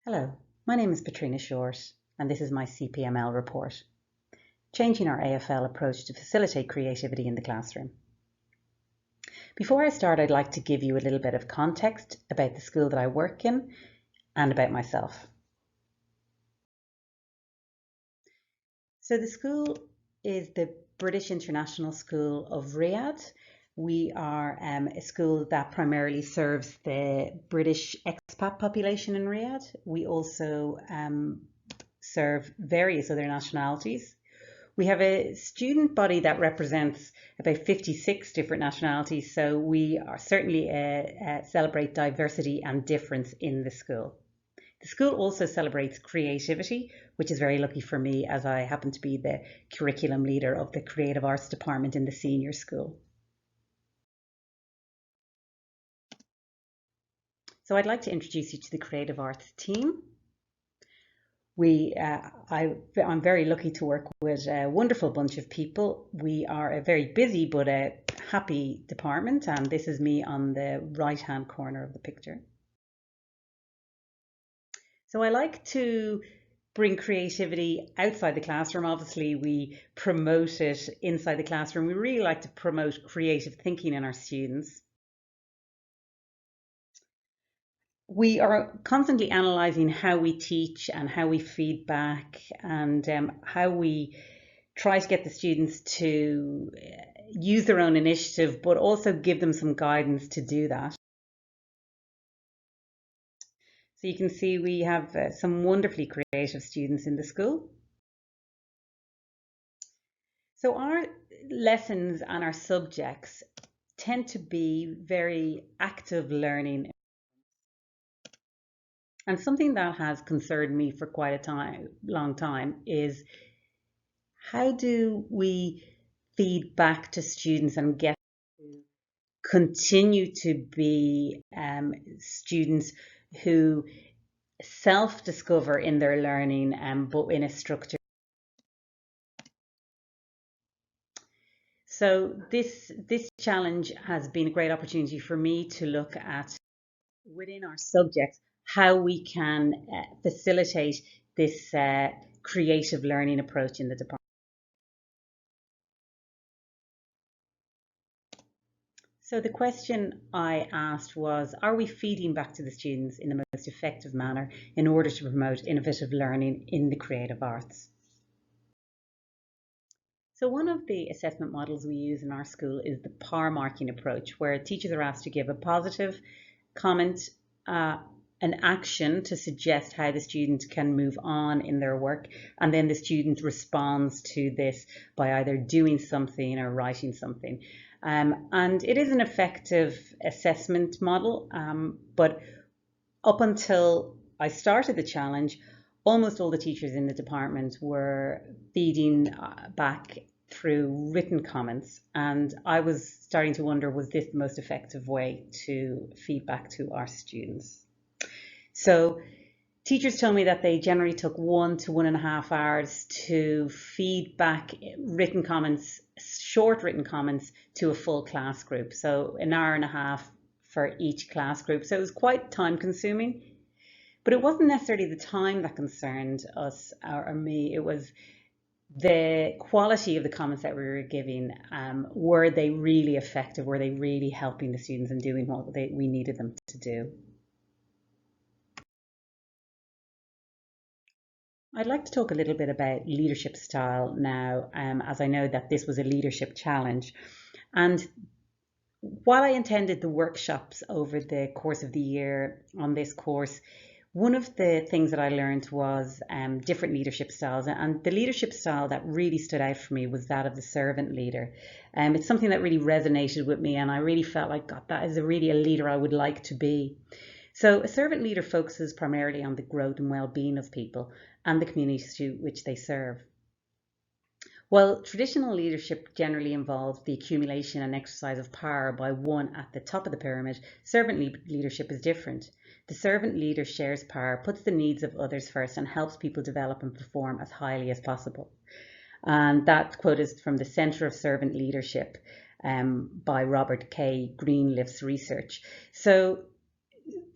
Hello, my name is Patrina Short, and this is my CPML report, changing our AFL approach to facilitate creativity in the classroom. Before I start, I'd like to give you a little bit of context about the school that I work in and about myself. So the school is the British International School of Riyadh. We are a school that primarily serves the British expat population in Riyadh. We also serve various other nationalities. We have a student body that represents about 56 different nationalities, so we are certainly celebrate diversity and difference in the school. The school also celebrates creativity, which is very lucky for me as I happen to be the curriculum leader of the Creative Arts Department in the senior school. So I'd like to introduce you to the Creative Arts team. I'm very lucky to work with a wonderful bunch of people. We are a very busy but a happy department, and this is me on the right-hand corner of the picture. So I like to bring creativity outside the classroom. Obviously, we promote it inside the classroom. We really like to promote creative thinking in our students. We are constantly analysing how we teach and how we feedback and how we try to get the students to use their own initiative, but also give them some guidance to do that. So you can see we have some wonderfully creative students in the school. So our lessons and our subjects tend to be very active learning. And something that has concerned me for quite a long time is how do we feed back to students and get to continue to be students who self-discover in their learning, but in a structure. So this challenge has been a great opportunity for me to look at within our subjects how we can facilitate this creative learning approach in the department. So the question I asked was, are we feeding back to the students in the most effective manner in order to promote innovative learning in the creative arts? So one of the assessment models we use in our school is the power marking approach, where teachers are asked to give a positive comment, an action to suggest how the student can move on in their work, and then the student responds to this by either doing something or writing something. And it is an effective assessment model, but up until I started the challenge, almost all the teachers in the department were feeding back through written comments, and I was starting to wonder, was this the most effective way to feed back to our students? So teachers told me that they generally took 1 to 1.5 hours to feed back written comments, short written comments, to a full class group. So an hour and a half for each class group. So it was quite time consuming, but it wasn't necessarily the time that concerned us or me. It was the quality of the comments that we were giving. Were they really effective? Were they really helping the students and doing what we needed them to do? I'd like to talk a little bit about leadership style now, as I know that this was a leadership challenge. And while I attended the workshops over the course of the year on this course, one of the things that I learned was different leadership styles. And the leadership style that really stood out for me was that of the servant leader. It's something that really resonated with me, and I really felt like, God, that is really a leader I would like to be. So a servant leader focuses primarily on the growth and well-being of people and the communities to which they serve. While traditional leadership generally involves the accumulation and exercise of power by one at the top of the pyramid, servant leadership is different. The servant leader shares power, puts the needs of others first, and helps people develop and perform as highly as possible. And that quote is from the Centre of Servant Leadership by Robert K. Greenleaf's research. So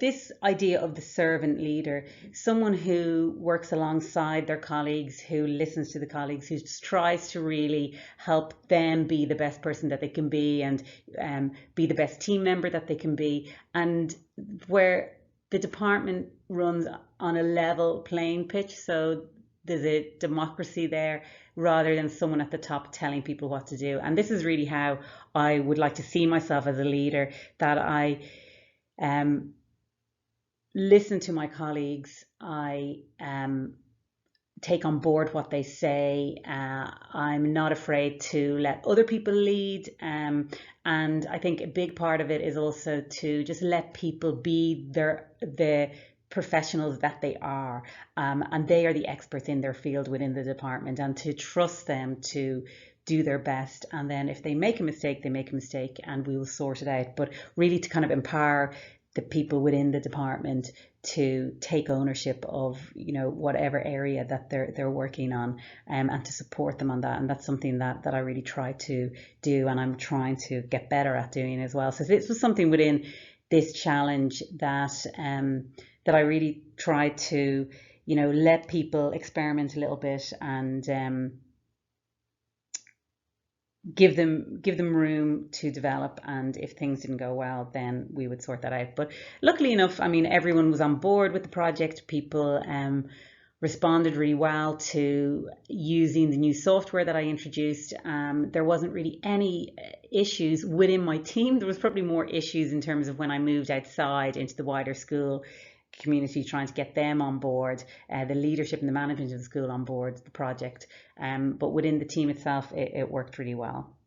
this idea of the servant leader, someone who works alongside their colleagues, who listens to the colleagues, who tries to really help them be the best person that they can be, and be the best team member that they can be, and where the department runs on a level playing pitch. So there's a democracy there rather than someone at the top telling people what to do. And this is really how I would like to see myself as a leader, that I listen to my colleagues, I take on board what they say, I'm not afraid to let other people lead, and I think a big part of it is also to just let people be the professionals that they are, and they are the experts in their field within the department, and to trust them to do their best. And then if they make a mistake, they make a mistake and we will sort it out. But really to kind of empower the people within the department to take ownership of, you know, whatever area that they're working on, and to support them on that. And that's something that I really try to do, and I'm trying to get better at doing as well. So this was something within this challenge that that I really try to, you know, let people experiment a little bit, and give them room to develop. And if things didn't go well, then we would sort that out. But luckily enough, I mean, everyone was on board with the project. People responded really well to using the new software that I introduced. There wasn't really any issues within my team. There was probably more issues in terms of when I moved outside into the wider school community, trying to get them on board, the leadership and the management of the school on board the project. But within the team itself, it worked really well.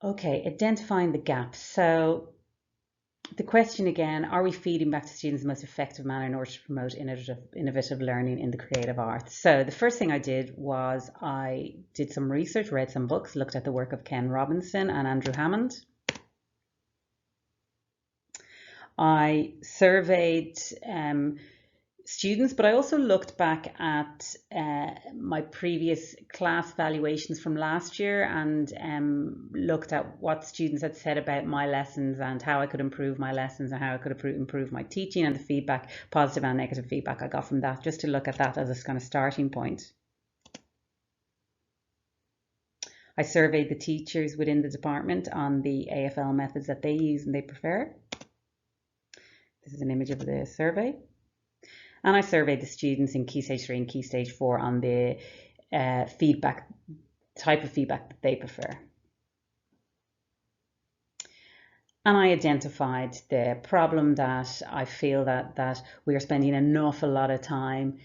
Okay, identifying the gaps. So the question again, are we feeding back to students the most effective manner in order to promote innovative learning in the creative arts? So the first thing I did was I did some research, read some books, looked at the work of Ken Robinson and Andrew Hammond. I surveyed students, but I also looked back at my previous class valuations from last year, and looked at what students had said about my lessons and how I could improve my lessons and how I could improve my teaching, and the feedback, positive and negative feedback I got from that, just to look at that as a kind of starting point. I surveyed the teachers within the department on the AFL methods that they use and they prefer. This is an image of the survey. And I surveyed the students in Key Stage 3 and Key Stage 4 on the type of feedback that they prefer. And I identified the problem that I feel that we are spending an awful lot of time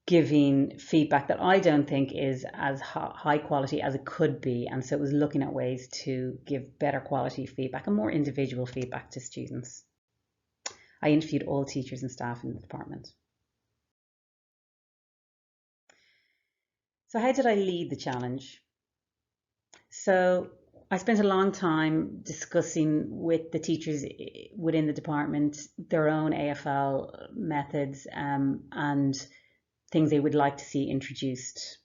giving feedback that I don't think is as high quality as it could be. And so it was looking at ways to give better quality feedback and more individual feedback to students. I interviewed all teachers and staff in the department. So how did I lead the challenge? So I spent a long time discussing with the teachers within the department their own AFL methods, and things they would like to see introduced.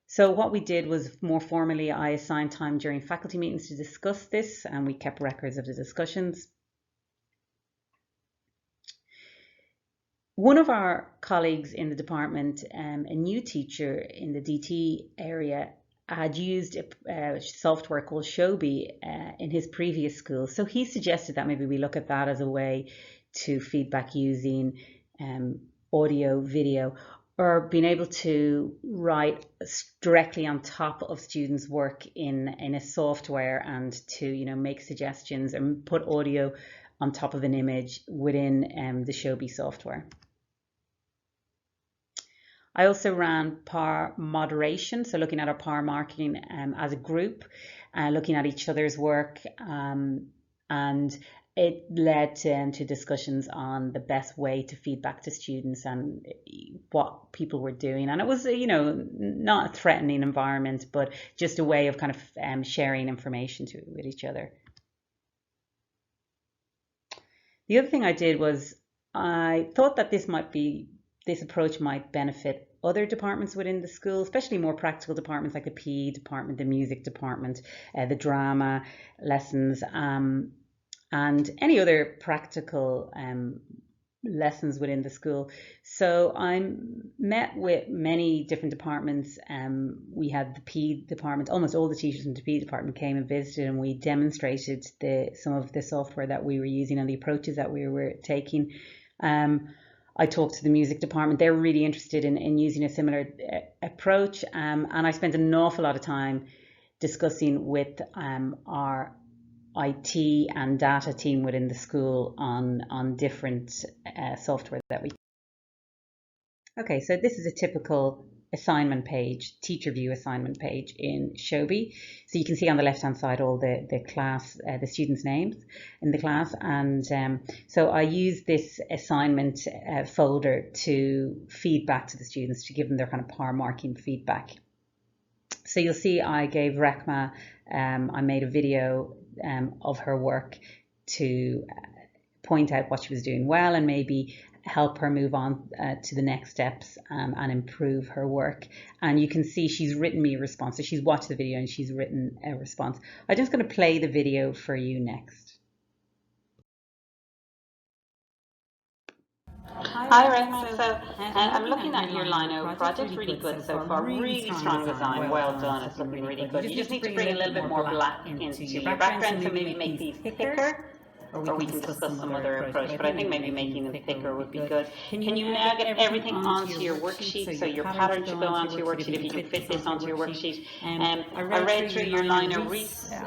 So what we did was, more formally, I assigned time during faculty meetings to discuss this, and we kept records of the discussions. One of our colleagues in the department, a new teacher in the DT area, had used a software called Cobis in his previous school. So he suggested that maybe we look at that as a way to feedback using audio, video, or being able to write directly on top of students' work in a software, and to, you know, make suggestions and put audio on top of an image within the Cobis software. I also ran PAR moderation, so looking at our PAR marking as a group, looking at each other's work, and it led to discussions on the best way to feedback to students and what people were doing. And it was, you know, not a threatening environment, but just a way of kind of sharing information with each other. The other thing I did was I thought that this approach might benefit other departments within the school, especially more practical departments like the PE department, the music department, the drama lessons, and any other practical lessons within the school. So I met with many different departments. We had the PE department, almost all the teachers in the PE department came and visited, and we demonstrated some of the software that we were using and the approaches that we were taking. I talked to the music department. They're really interested in using a similar approach, and I spent an awful lot of time discussing with our IT and data team within the school on different software that we. Okay, so this is a typical assignment page, teacher view assignment page in Cobis. So you can see on the left hand side all the class, the students' names in the class, and so I use this assignment folder to feed back to the students, to give them their kind of PAR marking feedback. So you'll see I gave Rekma, I made a video of her work to point out what she was doing well and maybe help her move on to the next steps and improve her work. And you can see she's written me a response. So she's watched the video and she's written a response. I'm just going to play the video for you next. Hi, Rayma. So I'm looking at your Lino project. Really good so far. Really strong design. Well done. It's looking really good. You just need to bring a little bit more black into your background. So maybe make these thicker, or we can discuss some other approach. But I think maybe making them thicker would be good. Can you now get everything onto your worksheet? So your pattern should go onto your worksheet if you can fit this onto your worksheet. I read through your Lino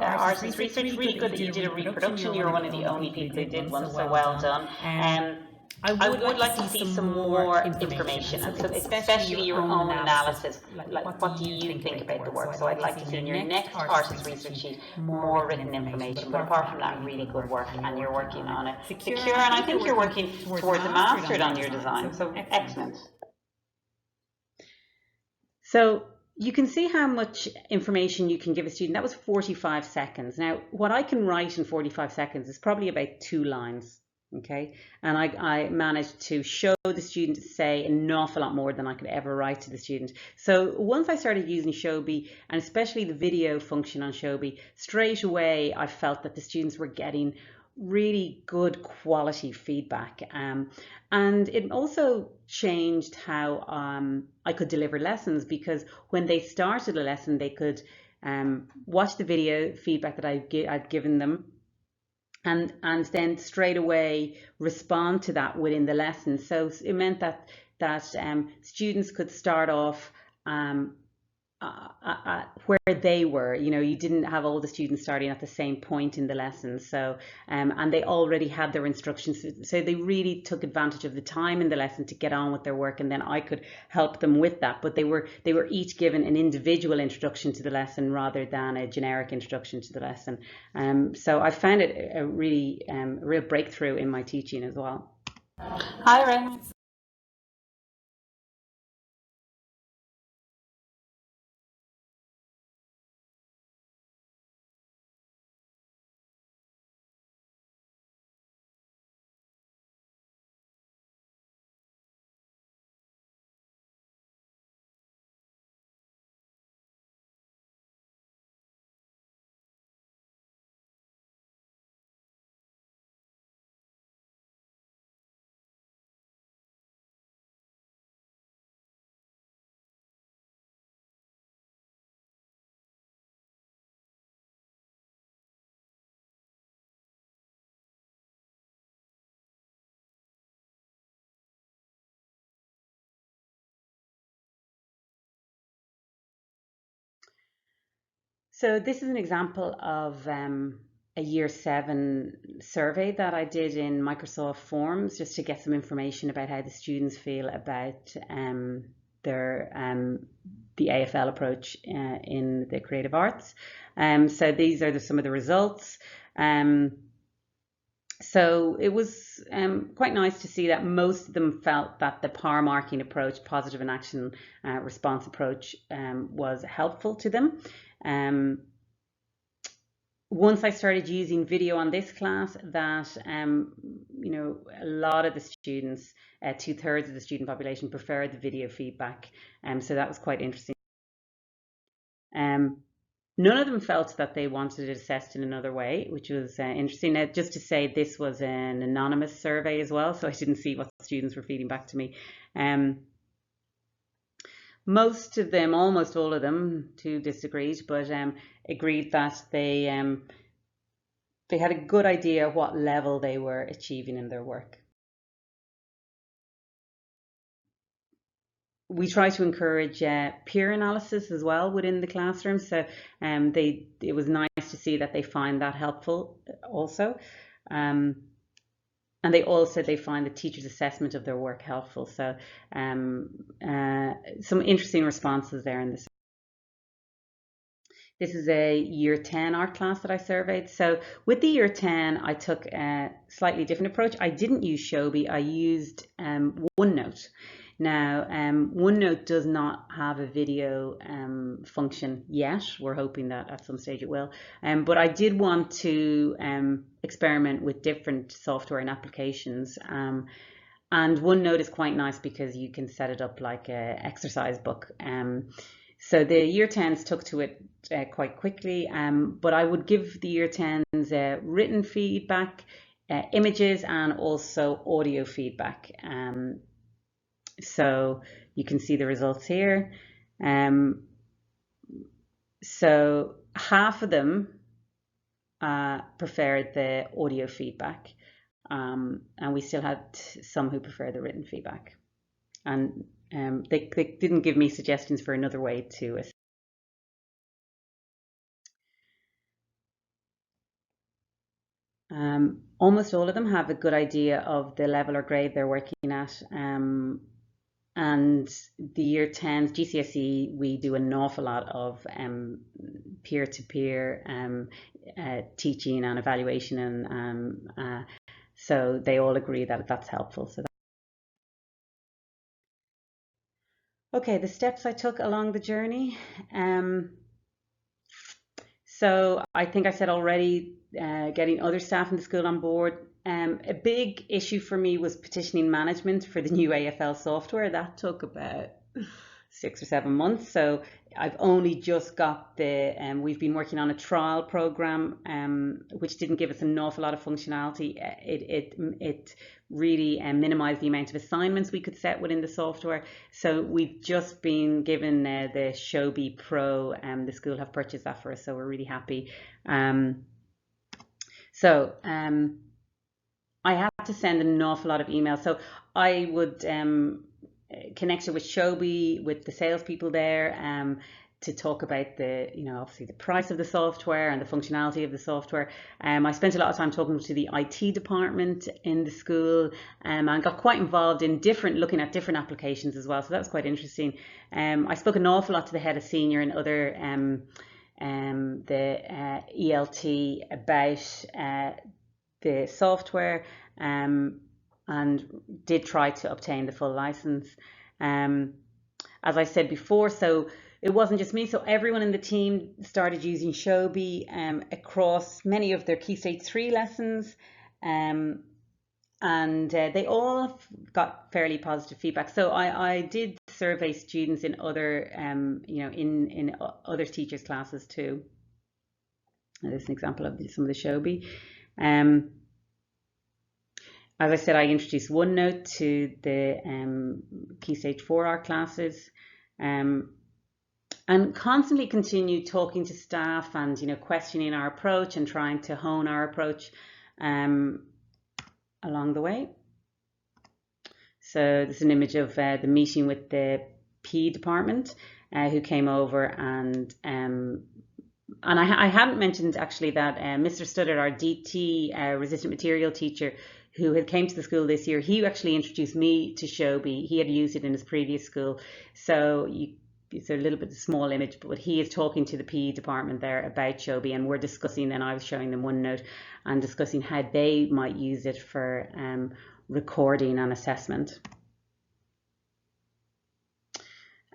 artist research. Really good that you did a reproduction. You're one of the only people who did one, so well done. I would like to see some more information, and so especially your own analysis. Like, what do you think about the work? So I'd like to see in your next artist research sheet more written information. But apart from that, really good work, and you're working on it secure. And I think you're working towards a mastered on your design. So excellent. So you can see how much information you can give a student. That was 45 seconds. Now, what I can write in 45 seconds is probably about 2 lines. Okay, and I managed to show the student to say an awful lot more than I could ever write to the student. So once I started using Cobis, and especially the video function on Cobis, straight away I felt that the students were getting really good quality feedback, and it also changed how I could deliver lessons, because when they started a lesson they could watch the video feedback that I'd given them, and then straight away respond to that within the lesson. So it meant that students could start off where they were. You know, you didn't have all the students starting at the same point in the lesson. So and they already had their instructions, so they really took advantage of the time in the lesson to get on with their work, and then I could help them with that. But they were each given an individual introduction to the lesson rather than a generic introduction to the lesson. So I found it a really real breakthrough in my teaching as well. Hi, Ren. So this is an example of a year 7 survey that I did in Microsoft Forms, just to get some information about how the students feel about the AFL approach in the creative arts. So these are some of the results. So it was quite nice to see that most of them felt that the PAR marking approach, positive and action response approach, was helpful to them. once I started using video on this class, that a lot of the students, 2/3 of the student population, preferred the video feedback, so that was quite interesting. None of them felt that they wanted it assessed in another way, which was interesting. Now, just to say, this was an anonymous survey as well, so I didn't see what students were feeding back to me. Most of them, almost all of them, too, disagreed, but agreed that they had a good idea what level they were achieving in their work. We try to encourage peer analysis as well within the classroom, so it was nice to see that they find that helpful also, and they find the teacher's assessment of their work helpful. So some interesting responses there in this. This is a year 10 art class that I surveyed. So with the year 10, I took a slightly different approach. I didn't use Cobis, I used OneNote. Now, OneNote does not have a video function yet. We're hoping that at some stage it will. But I did want to experiment with different software and applications. And OneNote is quite nice because you can set it up like an exercise book. So the year 10s took to it quite quickly, but I would give the year 10s written feedback, images, and also audio feedback. So you can see the results here. So half of them preferred the audio feedback, and we still had some who prefer the written feedback. And they didn't give me suggestions for another way to assess. Almost all of them have a good idea of the level or grade they're working at. And the year 10s, GCSE, we do an awful lot of peer-to-peer teaching and evaluation, and so they all agree that that's helpful. So okay, the steps I took along the journey. So I think I said already, getting other staff in the school on board. A big issue for me was petitioning management for the new AFL software. That took about 6 or 7 months. So I've only just got we've been working on a trial program, which didn't give us an awful lot of functionality. It really minimized the amount of assignments we could set within the software. So we've just been given the Cobis Pro, and the school have purchased that for us. So we're really happy. I had to send an awful lot of emails. So I would connect it with Cobis, with the salespeople there, to talk about obviously the price of the software and the functionality of the software. I spent a lot of time talking to the IT department in the school, and got quite involved in looking at different applications as well. So that was quite interesting. I spoke an awful lot to the head of senior and other the ELT about the software, and did try to obtain the full license. As I said before, so it wasn't just me, so everyone in the team started using Cobis across many of their Key Stage 3 lessons, and they all got fairly positive feedback. So I did survey students in other in other teachers' classes too. There's an example of some of the Cobis. As I said, I introduced OneNote to the Key Stage 4 art classes, and constantly continued talking to staff and questioning our approach and trying to hone our approach along the way. So this is an image of the meeting with the PE department, who came over, and I hadn't mentioned actually that Mr. Studdard, our DT resistant material teacher, who had came to the school this year, he actually introduced me to Cobis. He had used it in his previous school. So it's a little bit of a small image, but he is talking to the PE department there about Cobis, and we're discussing, and I was showing them OneNote and discussing how they might use it for recording and assessment.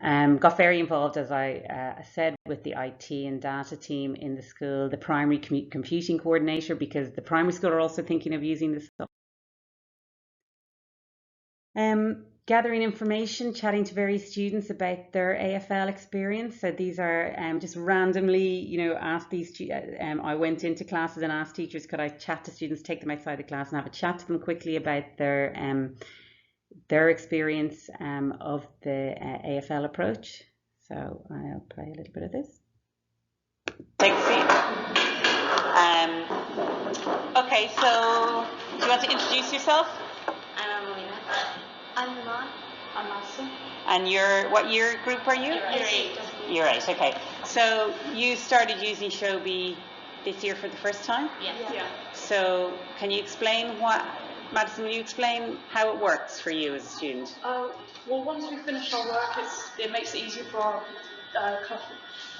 Got very involved, as I said, with the IT and data team in the school, the primary computing coordinator, because the primary school are also thinking of using this stuff. Gathering information, chatting to various students about their AFL experience. So these are just randomly, asked these. I went into classes and asked teachers, could I chat to students, take them outside the class and have a chat to them quickly about their experience of the AFL approach. So I'll play a little bit of this. Take a seat. Okay, so do you want to introduce yourself? I'm Amelina. I'm Iman. I'm Masu. And what year group are you? Year 8. Year 8, okay. So you started using Shobi this year for the first time? Yes. Yeah. So can you explain Madison, will you explain how it works for you as a student? Well, once we finish our work, it makes it easier for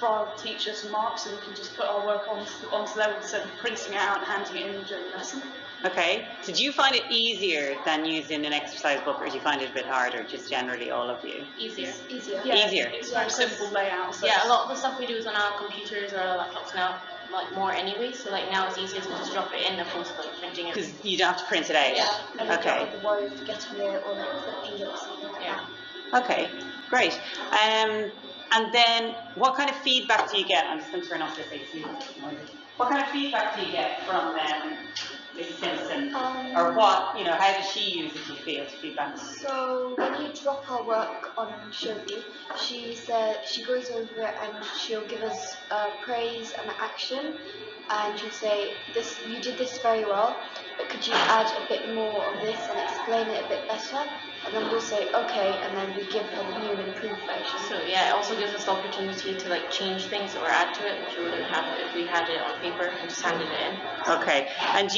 our teachers to mark, so we can just put our work onto there instead of printing it out and handing it in during the lesson. Okay. So do you find it easier than using an exercise book, or do you find it a bit harder, just generally all of you? Easier. Yeah, Easier. It's very simple layout. So yeah, a lot of the stuff we do is on our computers or our laptops now, like more anyway. So like now it's easier to just drop it in opposed to like printing it. Because you don't have to print it out. Yeah. and Okay. you don't have to worry of getting it or like flipping it or something like Yeah. that. Okay, great. And then what kind of feedback do you get? I'm just going to turn off this AC. What kind of feedback do you get from Mrs. Simpson? Or what, how does she use it, do you feel, to feedback? So when you drop our work on Shobi, she goes over it and she'll give us praise and action, and she'll say, "This, you did this very well, but could you add a bit more of this and explain it a bit better?" And then we'll say okay, and then we give her the new and improved version. So yeah, it also gives us the opportunity to like change things or add to it, which we wouldn't have if we had it on paper and just handed it in. Okay, and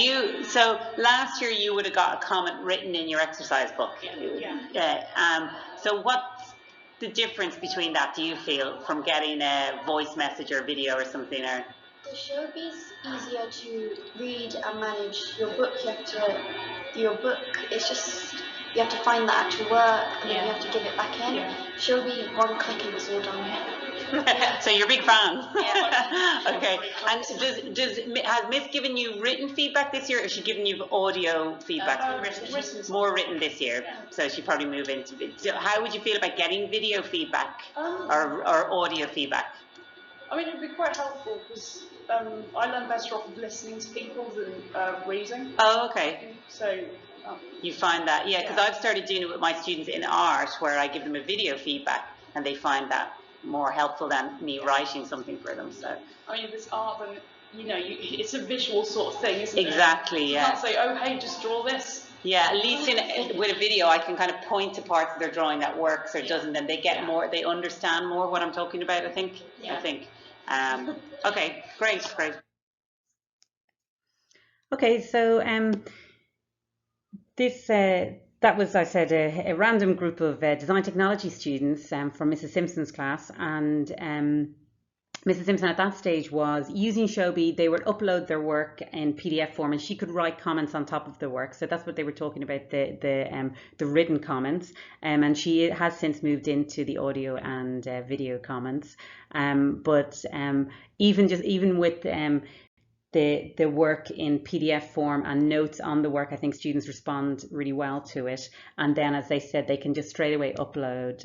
so last year you would have got a comment written in your exercise book. Yeah. So what's the difference between that, do you feel, from getting a voice message or video or something? Or The Shobi's easier to read and manage. Your book, it's just, you have to find the actual work and then you have to give it back in. Yeah. Shobi, one click and it's all done. So you're a big fan. Yeah. Okay. And has Miss given you written feedback this year, or has she given you audio feedback? Written. More written this year. Yeah. So she probably move into it. So how would you feel about getting video feedback or audio feedback? I mean, it'd be quite helpful because I learn better off of listening to people than reading. Oh, okay. So. You find that, yeah, because I've started doing it with my students in art, where I give them a video feedback, and they find that more helpful than me writing something for them. So. I mean, if it's art, then it's a visual sort of thing, isn't it? Exactly, yeah. You can't say, oh, hey, just draw this. Yeah, at least with a video, I can kind of point to parts of their drawing that works or doesn't, and they get more, they understand more what I'm talking about, I think. Yeah. Okay, great. Okay, so that was, I said, a random group of design technology students from Mrs. Simpson's class, and Mrs. Simpson at that stage was using Shobi. They would upload their work in PDF form, and she could write comments on top of the work. So that's what they were talking about, the written comments. And she has since moved into the audio and video comments. But even with the work in PDF form and notes on the work, I think students respond really well to it. And then, as they said, they can just straight away upload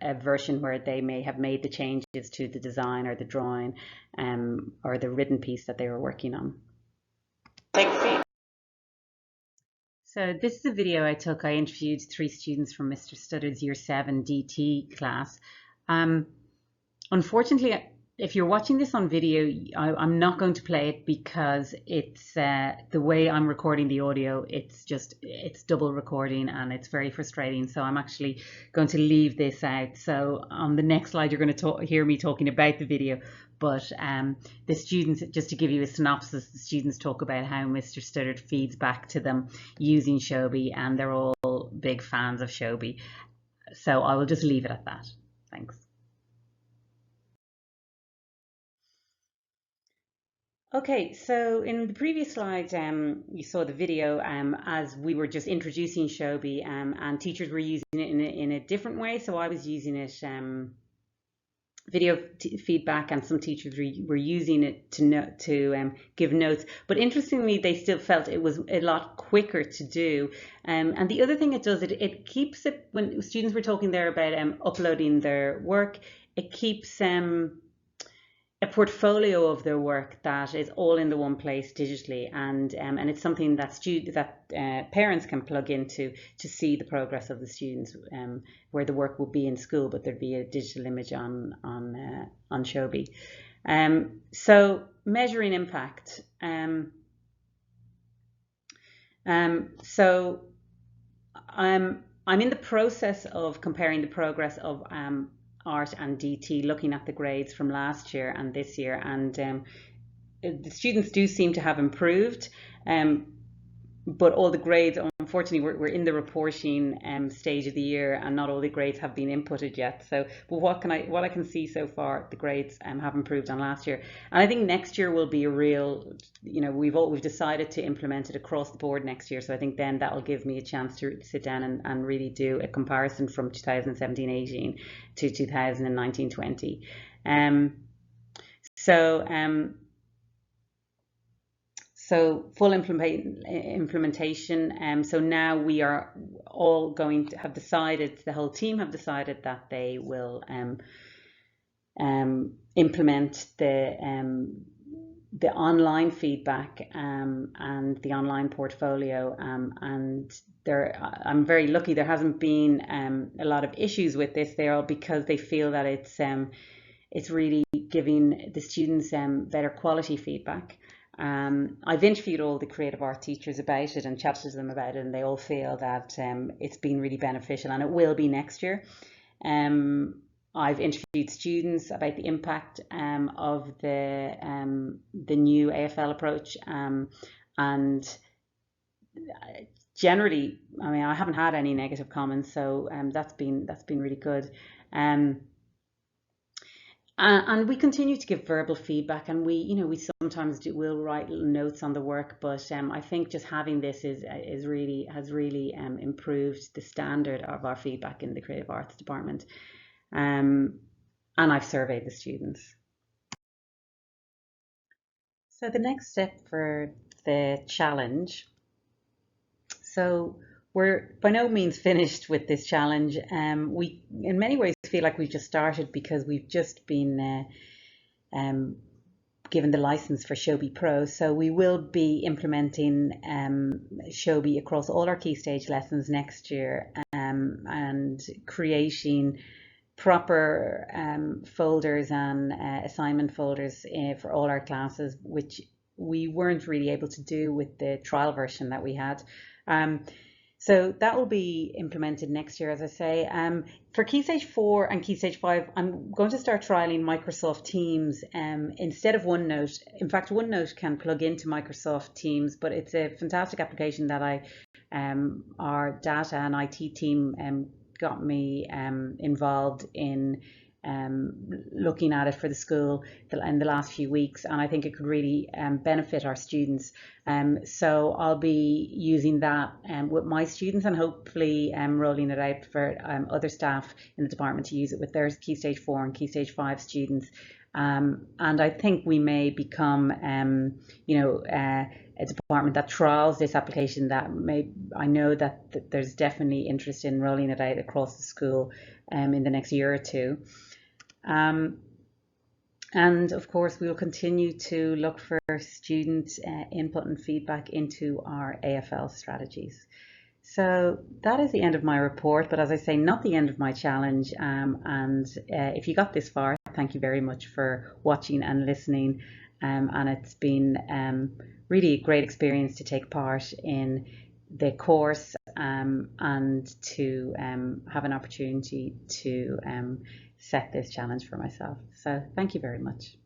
a version where they may have made the changes to the design or the drawing or the written piece that they were working on. So this is a video I took. I interviewed 3 students from Mr. Studdard's Year 7 DT class. Unfortunately, if you're watching this on video, I'm not going to play it because it's the way I'm recording the audio, it's double recording and it's very frustrating. So I'm actually going to leave this out. So on the next slide, you're going to hear me talking about the video. But the students, just to give you a synopsis, the students talk about how Mr. Studdard feeds back to them using Shobi, and they're all big fans of Shobi. So I will just leave it at that. Thanks. Okay, so in the previous slide, you saw the video as we were just introducing Shobi, and teachers were using it in a different way. So I was using it video feedback, and some teachers were using it to give notes. But interestingly, they still felt it was a lot quicker to do. And the other thing it does, it keeps it, when students were talking there about uploading their work, it keeps a portfolio of their work that is all in the one place digitally, and it's something that parents can plug into to see the progress of the students, where the work would be in school, but there'd be a digital image on Shobi. So measuring impact. So I'm in the process of comparing the progress of art and DT, looking at the grades from last year and this year, and the students do seem to have improved, but all the grades, unfortunately, we're in the reporting stage of the year, and not all the grades have been inputted yet. So, but what I can see so far, the grades have improved on last year, and I think next year will be a real, we've decided to implement it across the board next year. So I think then that will give me a chance to sit down and really do a comparison from 2017-18 to 2019-20. So full implementation. So now we are all going to have decided, the whole team have decided that they will implement the online feedback and the online portfolio. And I'm very lucky there hasn't been a lot of issues with this. They're all because they feel that it's really giving the students better quality feedback. I've interviewed all the creative art teachers about it and chatted to them about it, and they all feel that it's been really beneficial, and it will be next year. I've interviewed students about the impact of the new AFL approach, and generally, I mean, I haven't had any negative comments, so that's been really good. And we continue to give verbal feedback, and we sometimes will write little notes on the work, but I think just having this has really improved the standard of our feedback in the creative arts department. And I've surveyed the students. So the next step for the challenge. So we're by no means finished with this challenge. We, in many ways, feel like we've just started because we've just been given the license for Shobi Pro. So we will be implementing Shobi across all our key stage lessons next year, and creating proper folders and assignment folders for all our classes, which we weren't really able to do with the trial version that we had. So that will be implemented next year, as I say. For Key Stage 4 and Key Stage 5, I'm going to start trialing Microsoft Teams instead of OneNote. In fact, OneNote can plug into Microsoft Teams, but it's a fantastic application that our data and IT team got me involved in looking at it for the school in the last few weeks, and I think it could really benefit our students. So I'll be using that with my students, and hopefully rolling it out for other staff in the department to use it with their Key Stage 4 and Key Stage 5 students. And I think we may become, a department that trials this application. I know that there's definitely interest in rolling it out across the school in the next year or two. And of course, we will continue to look for student input and feedback into our AFL strategies. So that is the end of my report, but as I say, not the end of my challenge. And if you got this far, thank you very much for watching and listening. And it's been really a great experience to take part in the course and to have an opportunity to set this challenge for myself. So thank you very much.